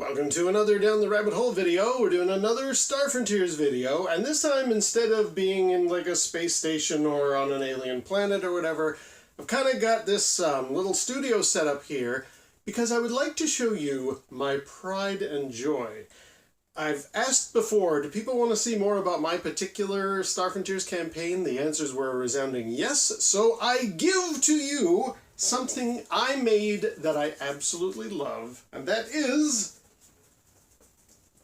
Welcome to another Down the Rabbit Hole video. We're doing another Star Frontiers video, and this time instead of being in like a space station or on an alien planet or whatever, I've kind of got this little studio set up here because I would like to show you my pride and joy. I've asked before, do people want to see more about my particular Star Frontiers campaign? The answers were a resounding yes, so I give to you something I made that I absolutely love, and that is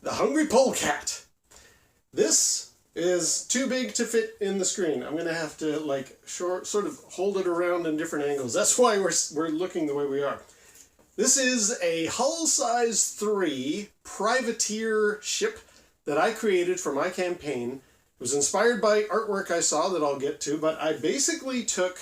the Hungry Polecat. This is too big to fit in the screen. I'm going to have to sort of hold it around in different angles. That's why we're looking the way we are. This is a Hull Size 3 privateer ship that I created for my campaign. It was inspired by artwork I saw that I'll get to, but I basically took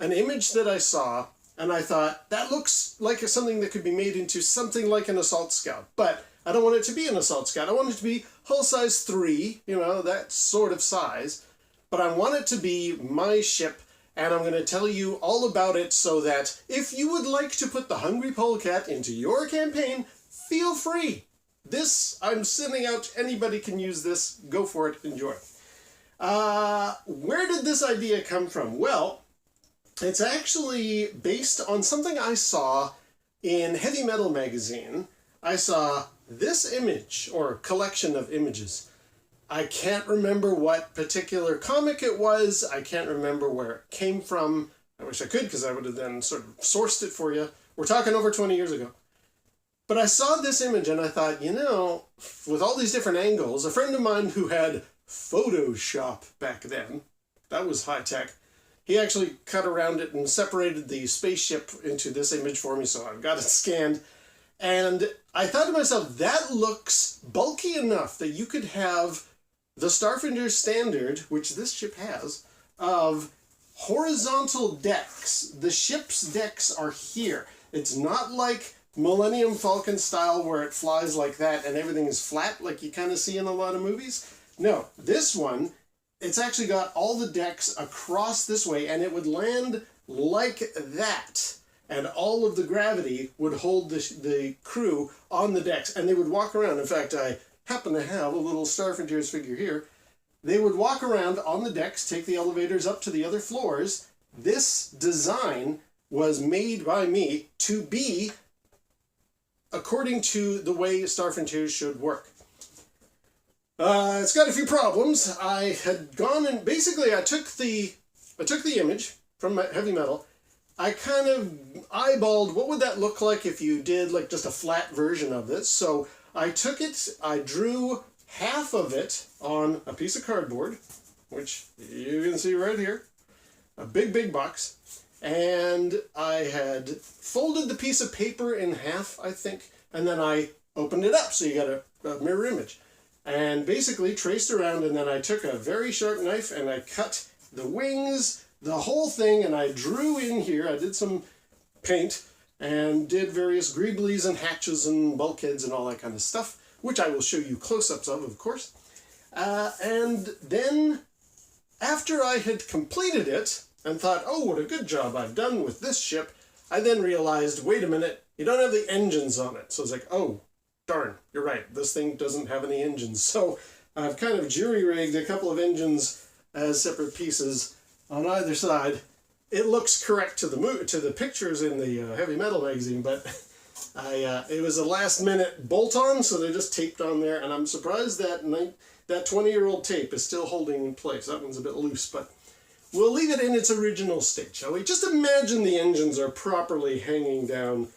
an image that I saw and I thought, that looks like something that could be made into something like an assault scout. But I don't want it to be an assault scout. I want it to be Hull Size 3, you know, that sort of size. But I want it to be my ship, and I'm going to tell you all about it so that if you would like to put the Hungry Polecat into your campaign, feel free. This, I'm sending out, anybody can use this. Go for it, enjoy. Where did this idea come from? Well, it's actually based on something I saw in Heavy Metal magazine. I saw this image, or collection of images. I can't remember what particular comic it was. I can't remember where it came from. I wish I could, because I would have then sort of sourced it for you. We're talking over 20 years ago. But I saw this image and I thought, you know, with all these different angles, a friend of mine who had Photoshop back then, that was high tech, he actually cut around it and separated the spaceship into this image for me, so I've got it scanned. And I thought to myself, that looks bulky enough that you could have the Star Frontiers standard, which this ship has, of horizontal decks. The ship's decks are here. It's not like Millennium Falcon style where it flies like that and everything is flat like you kind of see in a lot of movies. No, this one, it's actually got all the decks across this way, and it would land like that. And all of the gravity would hold the crew on the decks, and they would walk around. In fact, I happen to have a little Star Frontiers figure here. They would walk around on the decks, take the elevators up to the other floors. This design was made by me to be according to the way Star Frontiers should work. It's got a few problems. I had gone and basically I took the image from Heavy Metal. I kind of eyeballed what would that look like if you did like just a flat version of this. So I took it, I drew half of it on a piece of cardboard, which you can see right here, a big box, and I had folded the piece of paper in half, I think, and then I opened it up so you got a mirror image. And basically traced around, and then I took a very sharp knife and I cut the wings, the whole thing, and I drew in here. I did some paint and did various greeblies and hatches and bulkheads and all that kind of stuff, which I will show you close-ups of course. And then after I had completed it and thought, oh, what a good job I've done with this ship, I then realized, wait a minute, you don't have the engines on it. So it's like, oh, darn, you're right, this thing doesn't have any engines. So I've kind of jury-rigged a couple of engines as separate pieces on either side. It looks correct to the pictures in the Heavy Metal magazine, but it was a last-minute bolt-on, so they just taped on there, and I'm surprised that 20-year-old tape is still holding in place. That one's a bit loose, but we'll leave it in its original state, shall we? Just imagine the engines are properly hanging down,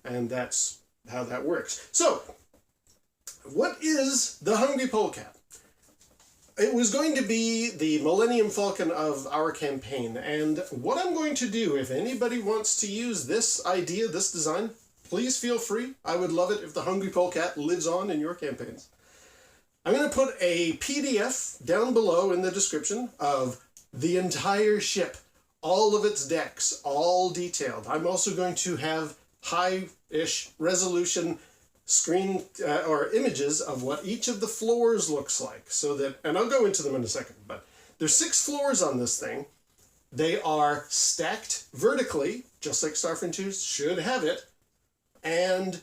and that's how that works. So, what is the Hungry Polecat? It was going to be the Millennium Falcon of our campaign, and what I'm going to do, if anybody wants to use this idea, this design, please feel free. I would love it if the Hungry Polecat lives on in your campaigns. I'm going to put a PDF down below in the description of the entire ship, all of its decks, all detailed. I'm also going to have high-ish resolution screen or images of what each of the floors looks like, so that, and I'll go into them in a second, but there's 6 floors on this thing. They are stacked vertically, just like Star Frontiers should have it, and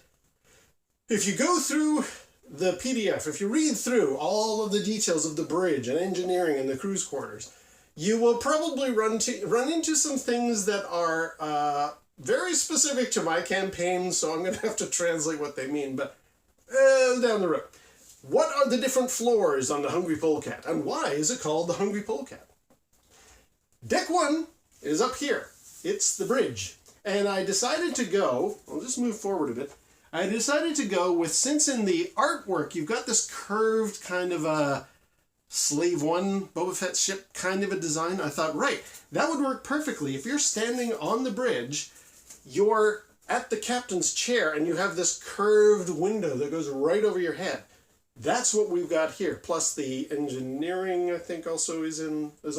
If you go through the PDF, if you read through all of the details of the bridge and engineering and the cruise quarters, you will probably run into some things that are very specific to my campaign, so I'm going to have to translate what they mean, but down the road. What are the different floors on the Hungry Polecat, and why is it called the Hungry Polecat? Deck 1 is up here. It's the bridge. And I decided to go, I'll just move forward a bit, I decided to go with, since in the artwork you've got this curved kind of a Slave One Boba Fett ship kind of a design, I thought, right, that would work perfectly. If you're standing on the bridge, you're at the captain's chair and you have this curved window that goes right over your head. That's what we've got here. Plus the engineering, I think, also is in, or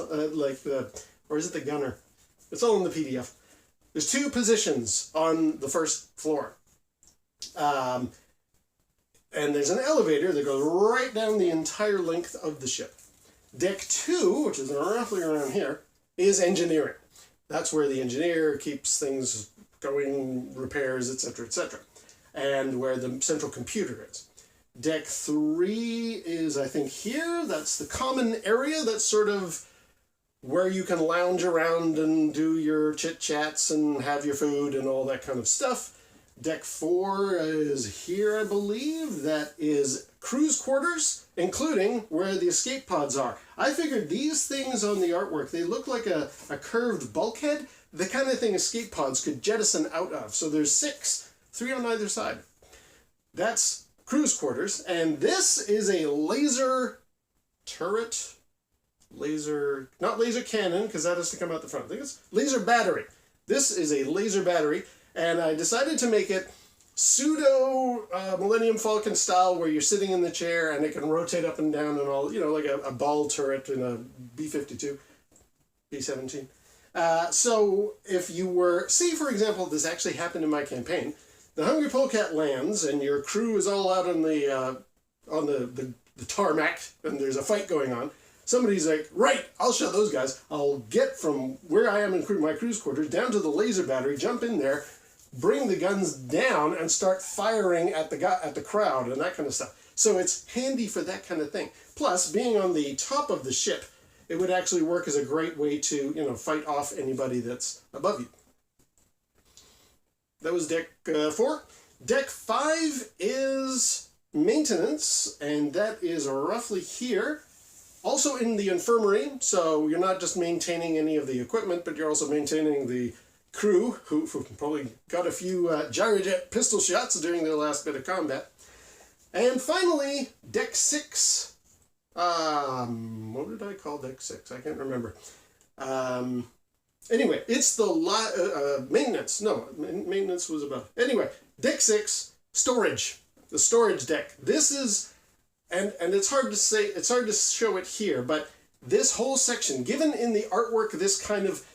is it the gunner? It's all in the PDF. There's 2 positions on the first floor. And there's an elevator that goes right down the entire length of the ship. Deck 2, which is roughly around here, is engineering. That's where the engineer keeps things going, repairs, etc., etc., and where the central computer is. Deck 3 is, I think, here. That's the common area. That's sort of where you can lounge around and do your chit-chats and have your food and all that kind of stuff. Deck 4 is here, I believe. That is cruise quarters, including where the escape pods are. I figured these things on the artwork, they look like a curved bulkhead, the kind of thing escape pods could jettison out of. So there's 6, 3 on either side. That's cruise quarters, and this is a laser turret, not laser cannon, because that has to come out the front. I think it's laser battery. This is a laser battery, and I decided to make it pseudo Millennium Falcon style, where you're sitting in the chair and it can rotate up and down and all, like a ball turret in a B-52, B-17. So if you were, see, for example, this actually happened in my campaign. The Hungry Polecat lands and your crew is all out on the tarmac and there's a fight going on. Somebody's like, right, I'll show those guys. I'll get from where I am in my cruise quarters down to the laser battery, jump in there, bring the guns down and start firing at the crowd and that kind of stuff. So it's handy for that kind of thing. Plus, being on the top of the ship, it would actually work as a great way to, fight off anybody that's above you. That was deck 4. Deck 5 is maintenance, and that is roughly here. Also in the infirmary, so you're not just maintaining any of the equipment, but you're also maintaining the crew, who probably got a few gyrojet pistol shots during their last bit of combat. And finally, deck 6. What did I call deck 6? I can't remember. Anyway, it's the maintenance. No, maintenance was above. Anyway, deck 6, storage. The storage deck. This is, and it's hard to say, it's hard to show it here, but this whole section, given in the artwork, this kind of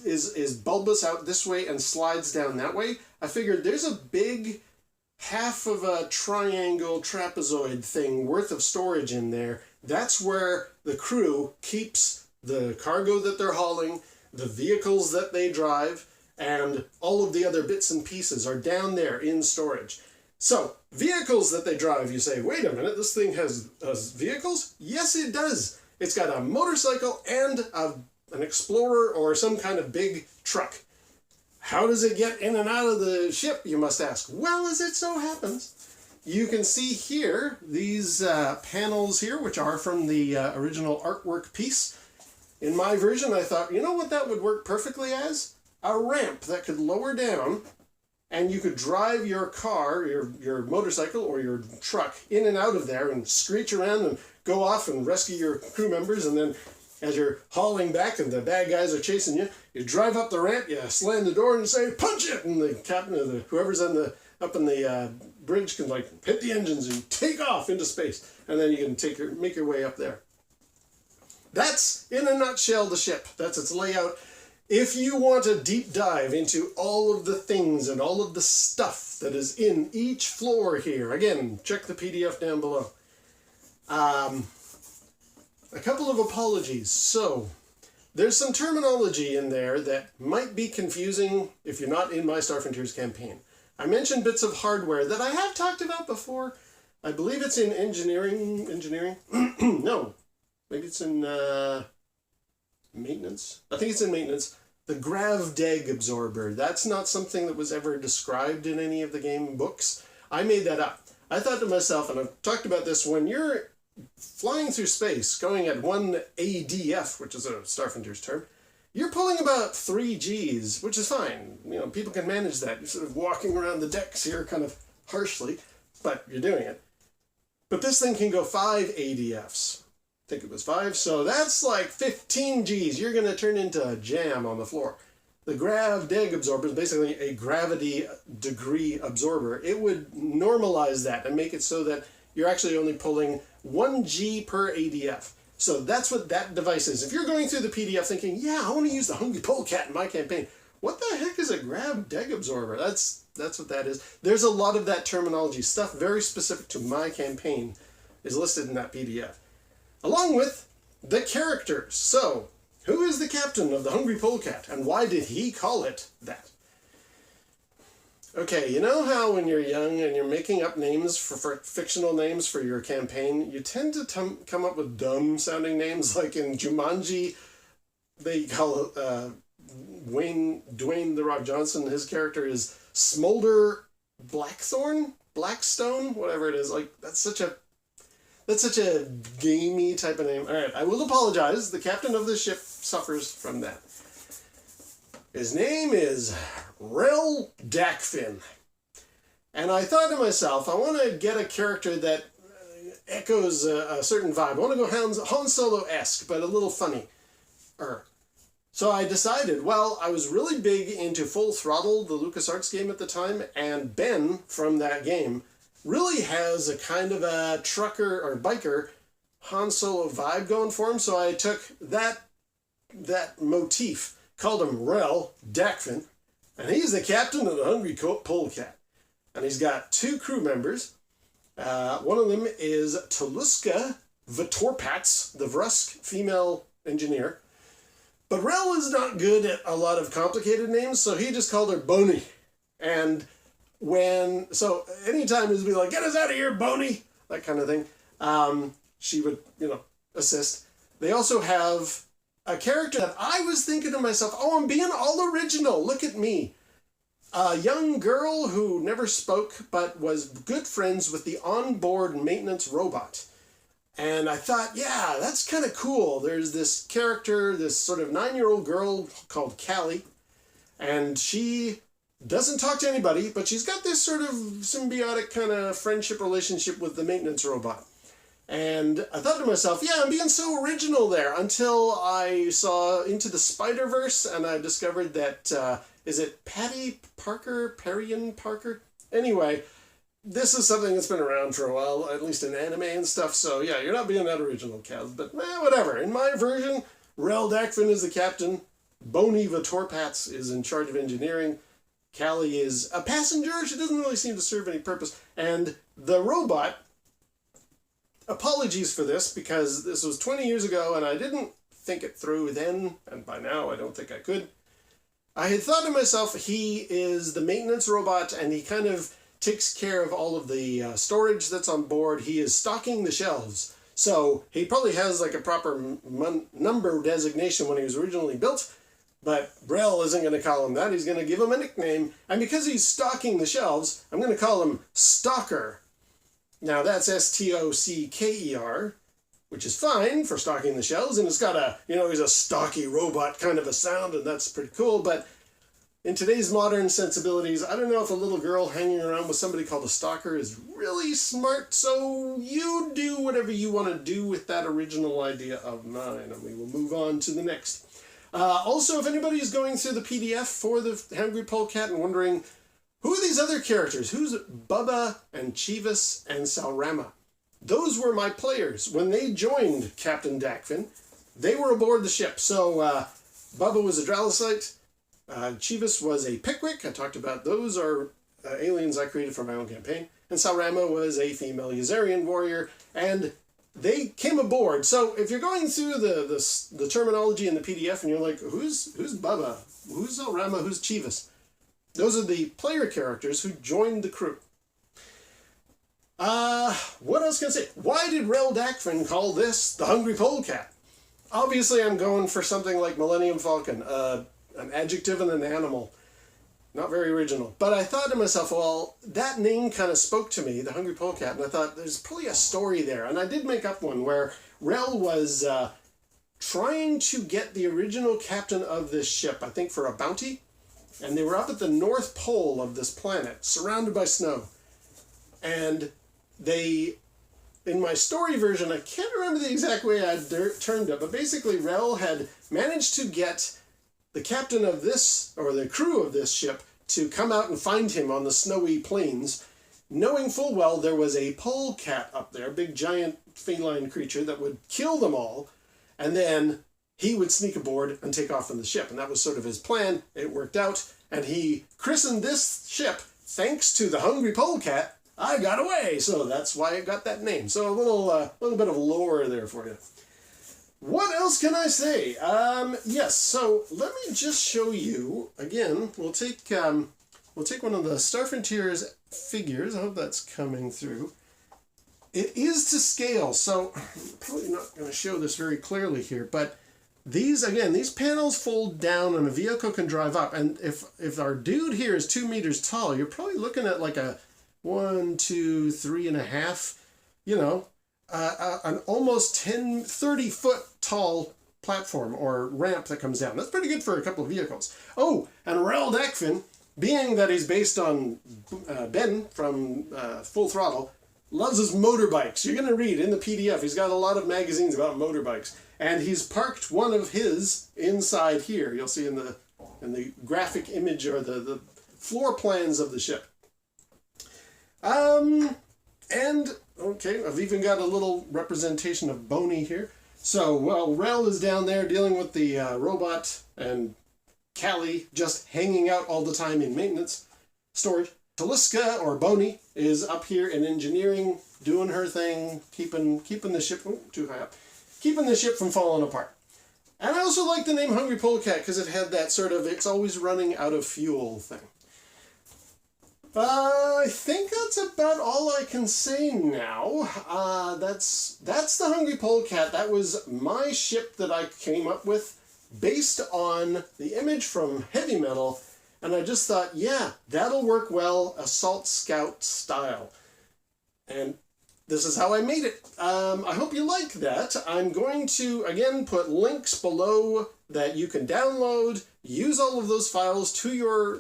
is bulbous out this way and slides down that way. I figured there's a big half of a triangle trapezoid thing worth of storage in there. That's where the crew keeps the cargo that they're hauling, the vehicles that they drive, and all of the other bits and pieces are down there in storage. So, vehicles that they drive, you say, wait a minute, this thing has vehicles? Yes, it does. It's got a motorcycle and an Explorer or some kind of big truck. How does it get in and out of the ship, you must ask? Well, as it so happens, you can see here these panels here, which are from the original artwork piece. In my version, I thought, you know what that would work perfectly as? A ramp that could lower down, and you could drive your car, your motorcycle or your truck in and out of there and screech around and go off and rescue your crew members, and then as you're hauling back and the bad guys are chasing you, you drive up the ramp, you slam the door and say, punch it! And the captain or whoever's up in the bridge can hit the engines and take off into space. And then you can make your way up there. That's, in a nutshell, the ship. That's its layout. If you want a deep dive into all of the things and all of the stuff that is in each floor here, again, check the PDF down below. A couple of apologies. So, there's some terminology in there that might be confusing if you're not in my Star Frontiers campaign. I mentioned bits of hardware that I have talked about before. I believe it's in engineering. No, maybe it's in maintenance. I think it's in maintenance. The grav-deg absorber. That's not something that was ever described in any of the game books. I made that up. I thought to myself, and I've talked about this, when you're flying through space, going at 1 ADF, which is a Starfinder's term, you're pulling about 3 Gs, which is fine. You know, people can manage that. You're sort of walking around the decks here kind of harshly, but you're doing it. But this thing can go 5 ADFs. I think it was 5, so that's like 15 Gs. You're going to turn into a jam on the floor. The grav-deg absorber is basically a gravity degree absorber. It would normalize that and make it so that you're actually only pulling 1 G per ADF. So that's what that device is. If you're going through the PDF thinking, yeah, I want to use the Hungry Polecat in my campaign, what the heck is a grav-deg absorber? That's what that is. There's a lot of that terminology. Stuff very specific to my campaign is listed in that PDF. Along with the characters. So, who is the captain of the Hungry Polecat, and why did he call it that? Okay, you know how when you're young and you're making up names for fictional names for your campaign, you tend to come up with dumb-sounding names, like in Jumanji, they call Dwayne "The Rock" Johnson, his character is Smolder Blackstone, whatever it is. Like, that's such a gamey type of name. All right, I will apologize. The captain of the ship suffers from that. His name is Rel Dakfin. And I thought to myself, I want to get a character that echoes a certain vibe. I want to go Han Solo-esque, but a little funny. So I decided, well, I was really big into Full Throttle, the LucasArts game at the time, and Ben from that game really has a kind of a trucker or biker Han Solo vibe going for him. So I took that motif, called him Rel Dakfin, and he's the captain of the Hungry Polecat. And he's got 2 crew members. One of them is Toluska Vatorpats, the Vrusk female engineer. But Rel is not good at a lot of complicated names, so he just called her Boney. And so anytime he'd be like, get us out of here, Boney, that kind of thing, she would, assist. They also have a character that I was thinking to myself, oh, I'm being all original, look at me. A young girl who never spoke but was good friends with the onboard maintenance robot. And I thought, yeah, that's kind of cool. There's this character, this sort of 9-year-old girl called Callie, and she doesn't talk to anybody, but she's got this sort of symbiotic kind of friendship relationship with the maintenance robot. And I thought to myself, yeah, I'm being so original there, until I saw Into the Spider-Verse, and I discovered that, is it Patty Parker, Perrion Parker? Anyway, this is something that's been around for a while, at least in anime and stuff, so yeah, you're not being that original, Kaz, but whatever. In my version, Rel Dakfin is the captain, Boney Vatorpats is in charge of engineering, Callie is a passenger, she doesn't really seem to serve any purpose, and the robot, apologies for this, because this was 20 years ago and I didn't think it through then, and by now I don't think I could. I had thought to myself, he is the maintenance robot and he kind of takes care of all of the storage that's on board. He is stocking the shelves. So he probably has like a proper number designation when he was originally built, but Rel isn't going to call him that. He's going to give him a nickname. And because he's stocking the shelves, I'm going to call him Stalker. Now that's S-T-O-C-K-E-R, which is fine for stocking the shelves. And it's got a, he's a stocky robot kind of a sound, and that's pretty cool. But in today's modern sensibilities, I don't know if a little girl hanging around with somebody called a stalker is really smart, so you do whatever you want to do with that original idea of mine, and we will move on to the next. Also, if anybody is going through the PDF for the Hungry Polecat and wondering, who are these other characters? Who's Bubba and Chivas and Salrama? Those were my players. When they joined Captain Dakfin, they were aboard the ship. So Bubba was a Dralicite. Chivas was a Pickwick. I talked about those are aliens I created for my own campaign. And Salrama was a female Yazarian warrior. And they came aboard. So if you're going through the terminology in the PDF and you're like, who's Bubba? Who's Salrama? Who's Chivas? Those are the player characters who joined the crew. What else can I say? Why did Rel Dakfin call this the Hungry Polecat? Obviously, I'm going for something like Millennium Falcon, an adjective and an animal. Not very original. But I thought to myself, well, that name kind of spoke to me, the Hungry Polecat, and I thought there's probably a story there. And I did make up one where Rel was trying to get the original captain of this ship, I think for a bounty, and they were up at the North Pole of this planet, surrounded by snow. And they, in my story version, I can't remember the exact way I termed it, but basically Rel had managed to get the captain of this, or the crew of this ship, to come out and find him on the snowy plains, knowing full well there was a polecat up there, big giant feline creature that would kill them all, and then he would sneak aboard and take off from the ship. And that was sort of his plan. It worked out, and he christened this ship, thanks to the Hungry Polecat, I got away. So that's why it got that name. So a little bit of lore there for you. What else can I say? Yes, so let me just show you, again, we'll take one of the Star Frontiers figures. I hope that's coming through. It is to scale, so I'm probably not going to show this very clearly here, but these panels fold down and a vehicle can drive up. And if our dude here is 2 meters tall, you're probably looking at like a 1, 2, 3.5, an almost 30 foot tall platform or ramp that comes down. That's pretty good for a couple of vehicles. Oh, and Rel Dakfin, being that he's based on Ben from Full Throttle, loves his motorbikes. You're going to read in the PDF, he's got a lot of magazines about motorbikes. And he's parked one of his inside here. You'll see in the graphic image or the floor plans of the ship. And, okay, I've even got a little representation of Boney here. So, well, Rel is down there dealing with the robot, and Callie just hanging out all the time in maintenance, storage. Taliska, or Boney, is up here in engineering, doing her thing, keeping the ship, too high up, keeping the ship from falling apart. And I also like the name Hungry Polecat because it had that sort of, it's always running out of fuel thing. I think that's about all I can say now. That's the Hungry Polecat. That was my ship that I came up with based on the image from Heavy Metal. And I just thought, yeah, that'll work well, Assault Scout style. And this is how I made it. I hope you like that. I'm going to, again, put links below that you can download. Use all of those files to your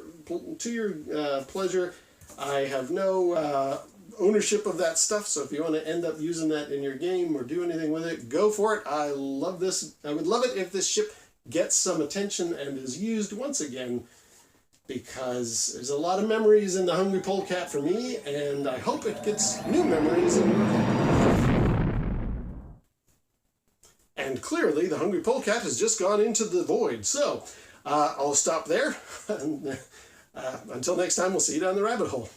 pleasure. I have no ownership of that stuff, so if you want to end up using that in your game or do anything with it, go for it. I love this. I would love it if this ship gets some attention and is used once again, because there's a lot of memories in the Hungry Polecat for me, and I hope it gets new memories in your game. And clearly, the Hungry Polecat has just gone into the void, so I'll stop there. Until next time, we'll see you down the rabbit hole.